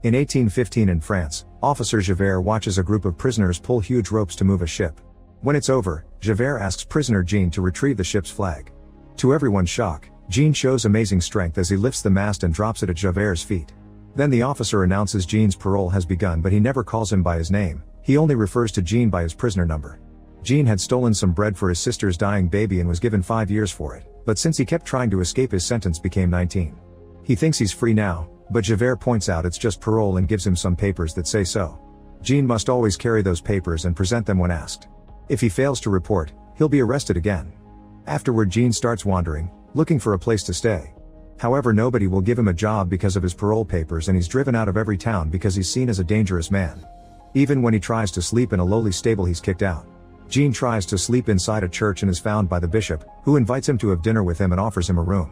In 1815 in France, Officer Javert watches a group of prisoners pull huge ropes to move a ship. When it's over, Javert asks prisoner Jean to retrieve the ship's flag. To everyone's shock, Jean shows amazing strength as he lifts the mast and drops it at Javert's feet. Then the officer announces Jean's parole has begun, but he never calls him by his name, he only refers to Jean by his prisoner number. Jean had stolen some bread for his sister's dying baby and was given 5 years for it, but since he kept trying to escape, his sentence became 19. He thinks he's free now, but Javert points out it's just parole and gives him some papers that say so. Jean must always carry those papers and present them when asked. If he fails to report, he'll be arrested again. Afterward, Jean starts wandering, looking for a place to stay. However, nobody will give him a job because of his parole papers, and he's driven out of every town because he's seen as a dangerous man. Even when he tries to sleep in a lowly stable, he's kicked out. Jean tries to sleep inside a church and is found by the bishop, who invites him to have dinner with him and offers him a room.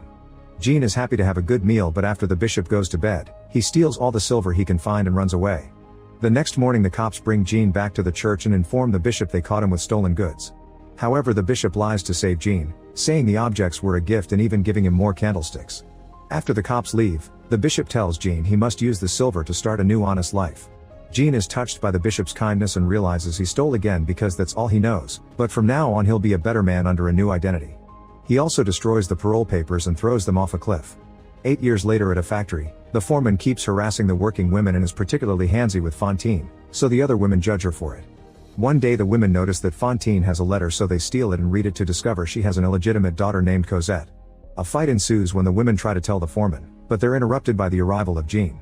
Jean is happy to have a good meal, but after the bishop goes to bed, he steals all the silver he can find and runs away. The next morning, the cops bring Jean back to the church and inform the bishop they caught him with stolen goods. However, the bishop lies to save Jean, saying the objects were a gift and even giving him more candlesticks. After the cops leave, the bishop tells Jean he must use the silver to start a new honest life. Jean is touched by the bishop's kindness and realizes he stole again because that's all he knows, but from now on he'll be a better man under a new identity. He also destroys the parole papers and throws them off a cliff. 8 years later at a factory, the foreman keeps harassing the working women and is particularly handsy with Fantine, so the other women judge her for it. One day the women notice that Fantine has a letter, so they steal it and read it to discover she has an illegitimate daughter named Cosette. A fight ensues when the women try to tell the foreman, but they're interrupted by the arrival of Jean.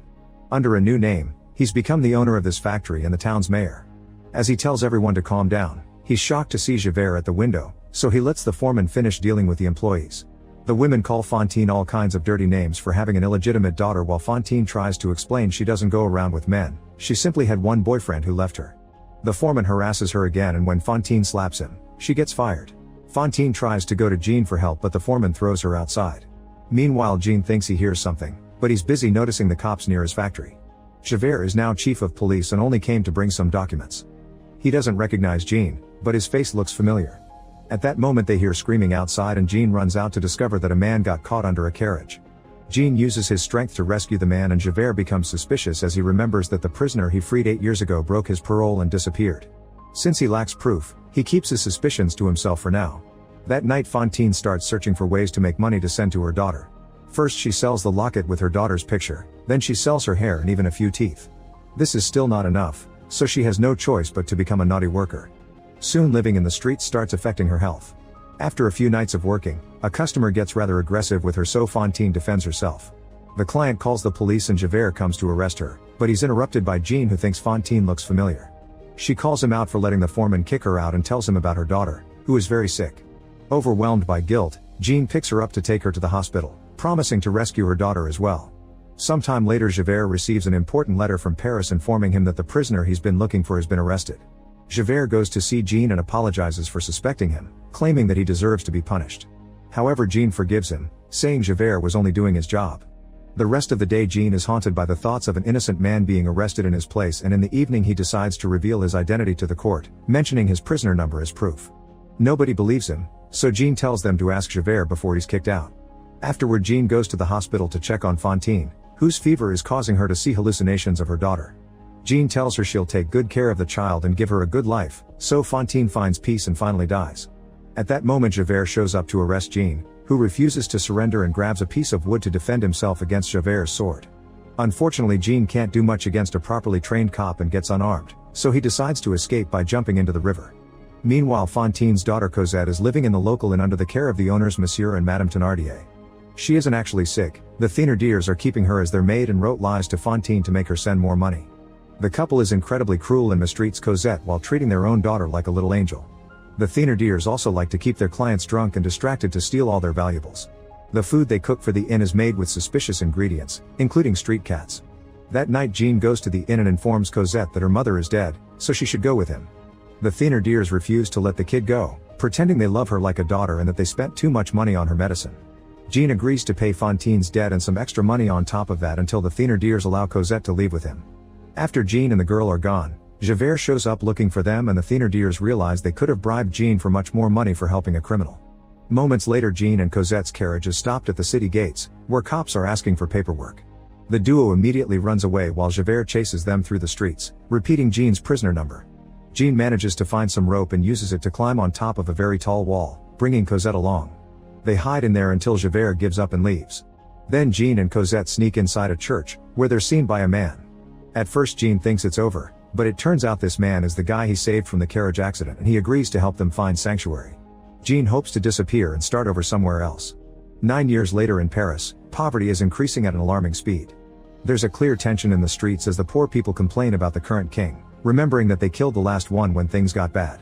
Under a new name, he's become the owner of this factory and the town's mayor. As he tells everyone to calm down, he's shocked to see Javert at the window, so he lets the foreman finish dealing with the employees. The women call Fantine all kinds of dirty names for having an illegitimate daughter, while Fantine tries to explain she doesn't go around with men, she simply had one boyfriend who left her. The foreman harasses her again, and when Fantine slaps him, she gets fired. Fantine tries to go to Jean for help, but the foreman throws her outside. Meanwhile, Jean thinks he hears something, but he's busy noticing the cops near his factory. Javert is now chief of police and only came to bring some documents. He doesn't recognize Jean, but his face looks familiar. At that moment they hear screaming outside, and Jean runs out to discover that a man got caught under a carriage. Jean uses his strength to rescue the man, and Javert becomes suspicious as he remembers that the prisoner he freed 8 years ago broke his parole and disappeared. Since he lacks proof, he keeps his suspicions to himself for now. That night Fantine starts searching for ways to make money to send to her daughter. First she sells the locket with her daughter's picture, then she sells her hair and even a few teeth. This is still not enough, so she has no choice but to become a naughty worker. Soon living in the streets starts affecting her health. After a few nights of working, a customer gets rather aggressive with her, so Fantine defends herself. The client calls the police and Javert comes to arrest her, but he's interrupted by Jean, who thinks Fantine looks familiar. She calls him out for letting the foreman kick her out and tells him about her daughter, who is very sick. Overwhelmed by guilt, Jean picks her up to take her to the hospital, promising to rescue her daughter as well. Sometime later Javert receives an important letter from Paris informing him that the prisoner he's been looking for has been arrested. Javert goes to see Jean and apologizes for suspecting him, claiming that he deserves to be punished. However, Jean forgives him, saying Javert was only doing his job. The rest of the day Jean is haunted by the thoughts of an innocent man being arrested in his place, and in the evening he decides to reveal his identity to the court, mentioning his prisoner number as proof. Nobody believes him, so Jean tells them to ask Javert before he's kicked out. Afterward Jean goes to the hospital to check on Fantine, whose fever is causing her to see hallucinations of her daughter. Jean tells her she'll take good care of the child and give her a good life, so Fantine finds peace and finally dies. At that moment Javert shows up to arrest Jean, who refuses to surrender and grabs a piece of wood to defend himself against Javert's sword. Unfortunately Jean can't do much against a properly trained cop and gets unarmed, so he decides to escape by jumping into the river. Meanwhile Fantine's daughter Cosette is living in the local inn under the care of the owners Monsieur and Madame Thénardier. She isn't actually sick, the Thénardiers are keeping her as their maid and wrote lies to Fantine to make her send more money. The couple is incredibly cruel and mistreats Cosette while treating their own daughter like a little angel. The Thénardiers also like to keep their clients drunk and distracted to steal all their valuables. The food they cook for the inn is made with suspicious ingredients, including street cats. That night Jean goes to the inn and informs Cosette that her mother is dead, so she should go with him. The Thénardiers refuse to let the kid go, pretending they love her like a daughter and that they spent too much money on her medicine. Jean agrees to pay Fantine's debt and some extra money on top of that until the Thénardiers allow Cosette to leave with him. After Jean and the girl are gone, Javert shows up looking for them, and the Thénardiers realize they could have bribed Jean for much more money for helping a criminal. Moments later Jean and Cosette's carriage is stopped at the city gates, where cops are asking for paperwork. The duo immediately runs away while Javert chases them through the streets, repeating Jean's prisoner number. Jean manages to find some rope and uses it to climb on top of a very tall wall, bringing Cosette along. They hide in there until Javert gives up and leaves. Then Jean and Cosette sneak inside a church, where they're seen by a man. At first Jean thinks it's over, but it turns out this man is the guy he saved from the carriage accident and he agrees to help them find sanctuary. Jean hopes to disappear and start over somewhere else. 9 years later in Paris, poverty is increasing at an alarming speed. There's a clear tension in the streets as the poor people complain about the current king, remembering that they killed the last one when things got bad.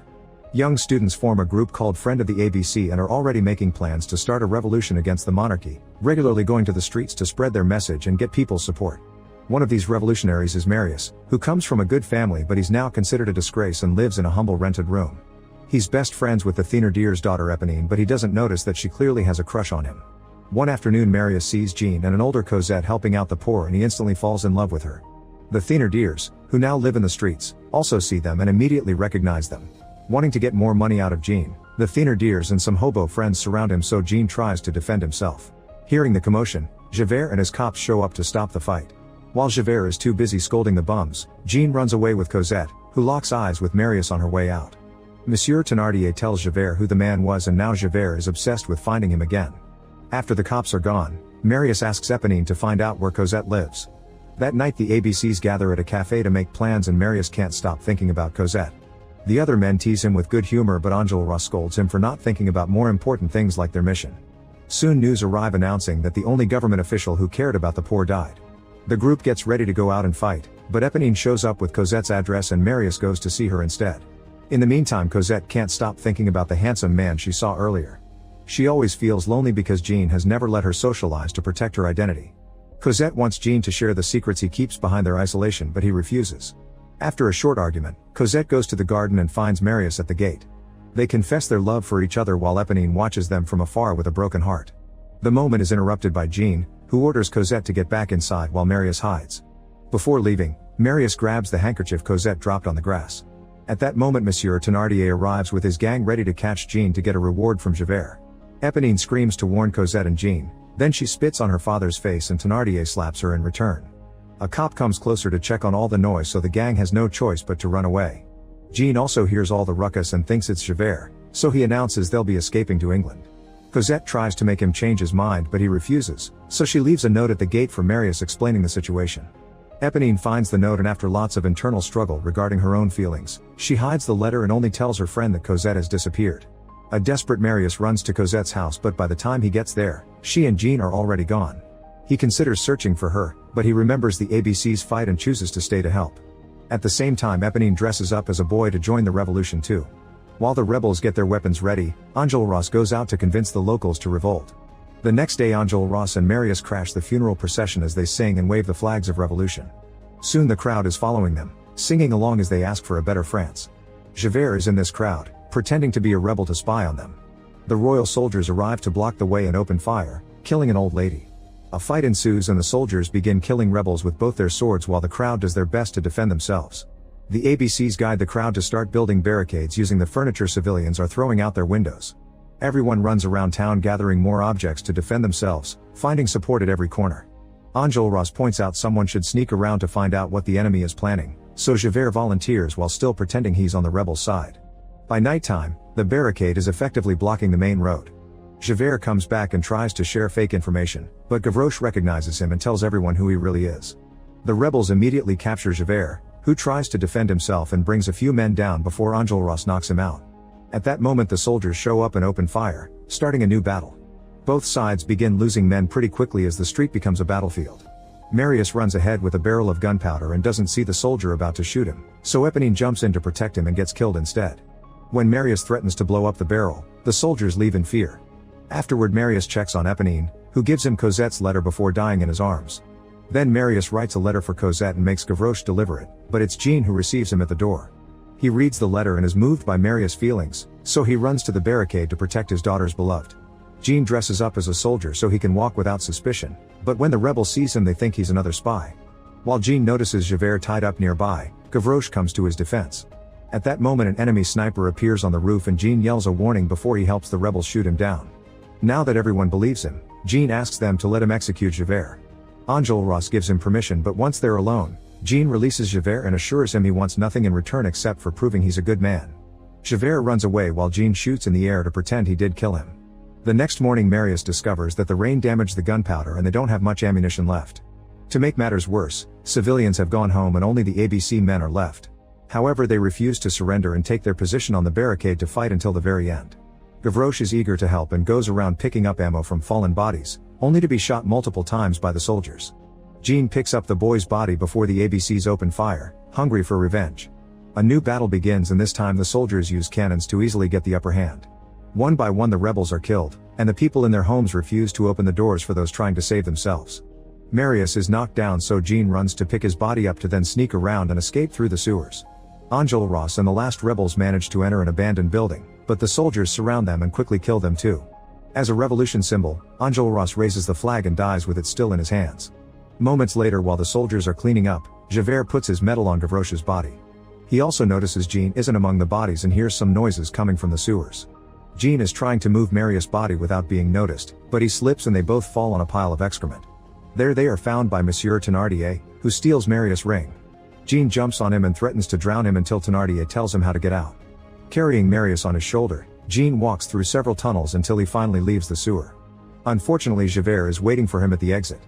Young students form a group called Friend of the ABC and are already making plans to start a revolution against the monarchy, regularly going to the streets to spread their message and get people's support. One of these revolutionaries is Marius, who comes from a good family but he's now considered a disgrace and lives in a humble rented room. He's best friends with the Thénardier's daughter Éponine, but he doesn't notice that she clearly has a crush on him. One afternoon Marius sees Jean and an older Cosette helping out the poor and he instantly falls in love with her. The Thénardiers, who now live in the streets, also see them and immediately recognize them. Wanting to get more money out of Jean, the Thénardiers and some hobo friends surround him so Jean tries to defend himself. Hearing the commotion, Javert and his cops show up to stop the fight. While Javert is too busy scolding the bums, Jean runs away with Cosette, who locks eyes with Marius on her way out. Monsieur Thénardier tells Javert who the man was and now Javert is obsessed with finding him again. After the cops are gone, Marius asks Éponine to find out where Cosette lives. That night the ABCs gather at a cafe to make plans and Marius can't stop thinking about Cosette. The other men tease him with good humor but Enjolras scolds him for not thinking about more important things like their mission. Soon news arrive announcing that the only government official who cared about the poor died. The group gets ready to go out and fight, but Éponine shows up with Cosette's address and Marius goes to see her instead. In the meantime Cosette can't stop thinking about the handsome man she saw earlier. She always feels lonely because Jean has never let her socialize to protect her identity. Cosette wants Jean to share the secrets he keeps behind their isolation but he refuses. After a short argument, Cosette goes to the garden and finds Marius at the gate. They confess their love for each other while Éponine watches them from afar with a broken heart. The moment is interrupted by Jean, who orders Cosette to get back inside while Marius hides. Before leaving, Marius grabs the handkerchief Cosette dropped on the grass. At that moment Monsieur Thénardier arrives with his gang ready to catch Jean to get a reward from Javert. Éponine screams to warn Cosette and Jean, then she spits on her father's face and Thénardier slaps her in return. A cop comes closer to check on all the noise so the gang has no choice but to run away. Jean also hears all the ruckus and thinks it's Javert, so he announces they'll be escaping to England. Cosette tries to make him change his mind but he refuses, so she leaves a note at the gate for Marius explaining the situation. Éponine finds the note and after lots of internal struggle regarding her own feelings, she hides the letter and only tells her friend that Cosette has disappeared. A desperate Marius runs to Cosette's house but by the time he gets there, she and Jean are already gone. He considers searching for her, but he remembers the ABC's fight and chooses to stay to help. At the same time Éponine dresses up as a boy to join the revolution too. While the rebels get their weapons ready, Enjolras goes out to convince the locals to revolt. The next day Enjolras and Marius crash the funeral procession as they sing and wave the flags of revolution. Soon the crowd is following them, singing along as they ask for a better France. Javert is in this crowd, pretending to be a rebel to spy on them. The royal soldiers arrive to block the way and open fire, killing an old lady. A fight ensues and the soldiers begin killing rebels with both their swords while the crowd does their best to defend themselves. The ABCs guide the crowd to start building barricades using the furniture civilians are throwing out their windows. Everyone runs around town gathering more objects to defend themselves, finding support at every corner. Enjolras points out someone should sneak around to find out what the enemy is planning, so Javert volunteers while still pretending he's on the rebel side. By nighttime, the barricade is effectively blocking the main road. Javert comes back and tries to share fake information, but Gavroche recognizes him and tells everyone who he really is. The rebels immediately capture Javert, who tries to defend himself and brings a few men down before Enjolras knocks him out. At that moment the soldiers show up and open fire, starting a new battle. Both sides begin losing men pretty quickly as the street becomes a battlefield. Marius runs ahead with a barrel of gunpowder and doesn't see the soldier about to shoot him, so Éponine jumps in to protect him and gets killed instead. When Marius threatens to blow up the barrel, the soldiers leave in fear. Afterward Marius checks on Éponine, who gives him Cosette's letter before dying in his arms. Then Marius writes a letter for Cosette and makes Gavroche deliver it, but it's Jean who receives him at the door. He reads the letter and is moved by Marius' feelings, so he runs to the barricade to protect his daughter's beloved. Jean dresses up as a soldier so he can walk without suspicion, but when the rebels sees him they think he's another spy. While Jean notices Javert tied up nearby, Gavroche comes to his defense. At that moment an enemy sniper appears on the roof and Jean yells a warning before he helps the rebels shoot him down. Now that everyone believes him, Jean asks them to let him execute Javert. Enjolras gives him permission, but once they're alone, Jean releases Javert and assures him he wants nothing in return except for proving he's a good man. Javert runs away while Jean shoots in the air to pretend he did kill him. The next morning Marius discovers that the rain damaged the gunpowder and they don't have much ammunition left. To make matters worse, civilians have gone home and only the ABC men are left. However, they refuse to surrender and take their position on the barricade to fight until the very end. Gavroche is eager to help and goes around picking up ammo from fallen bodies, only to be shot multiple times by the soldiers. Jean picks up the boy's body before the ABCs open fire, hungry for revenge. A new battle begins, and this time the soldiers use cannons to easily get the upper hand. One by one the rebels are killed, and the people in their homes refuse to open the doors for those trying to save themselves. Marius is knocked down, so Jean runs to pick his body up to then sneak around and escape through the sewers. Enjolras and the last rebels manage to enter an abandoned building, but the soldiers surround them and quickly kill them too. As a revolution symbol, Enjolras raises the flag and dies with it still in his hands. Moments later, while the soldiers are cleaning up, Javert puts his medal on Gavroche's body. He also notices Jean isn't among the bodies and hears some noises coming from the sewers. Jean is trying to move Marius' body without being noticed, but he slips and they both fall on a pile of excrement. There they are found by Monsieur Thénardier, who steals Marius' ring. Jean jumps on him and threatens to drown him until Thénardier tells him how to get out. Carrying Marius on his shoulder, Jean walks through several tunnels until he finally leaves the sewer. Unfortunately, Javert is waiting for him at the exit.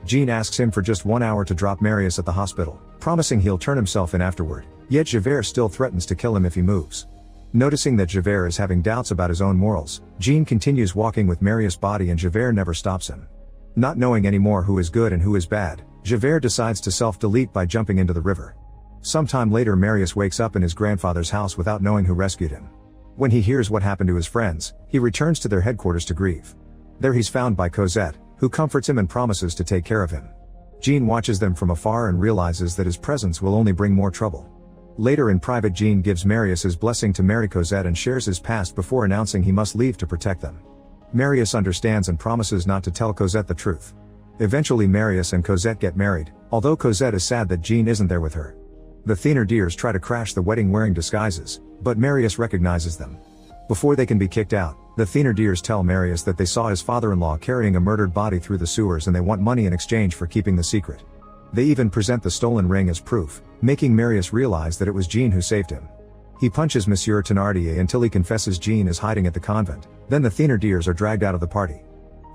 Jean asks him for just 1 hour to drop Marius at the hospital, promising he'll turn himself in afterward, yet Javert still threatens to kill him if he moves. Noticing that Javert is having doubts about his own morals, Jean continues walking with Marius' body and Javert never stops him. Not knowing anymore who is good and who is bad, Javert decides to self-delete by jumping into the river. Sometime later Marius wakes up in his grandfather's house without knowing who rescued him. When he hears what happened to his friends, he returns to their headquarters to grieve. There he's found by Cosette, who comforts him and promises to take care of him. Jean watches them from afar and realizes that his presence will only bring more trouble. Later in private, Jean gives Marius his blessing to marry Cosette and shares his past before announcing he must leave to protect them. Marius understands and promises not to tell Cosette the truth. Eventually Marius and Cosette get married, although Cosette is sad that Jean isn't there with her. The Thénardiers try to crash the wedding wearing disguises, but Marius recognizes them. Before they can be kicked out, the Thénardiers tell Marius that they saw his father-in-law carrying a murdered body through the sewers and they want money in exchange for keeping the secret. They even present the stolen ring as proof, making Marius realize that it was Jean who saved him. He punches Monsieur Thénardier until he confesses Jean is hiding at the convent, then the Thénardiers are dragged out of the party.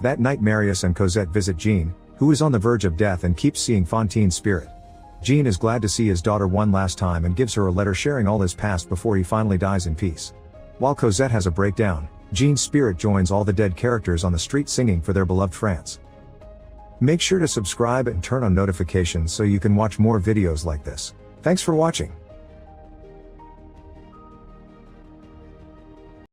That night Marius and Cosette visit Jean, who is on the verge of death and keeps seeing Fantine's spirit. Jean is glad to see his daughter one last time and gives her a letter sharing all his past before he finally dies in peace. While Cosette has a breakdown, Jean's spirit joins all the dead characters on the street singing for their beloved France. Make sure to subscribe and turn on notifications so you can watch more videos like this. Thanks for watching.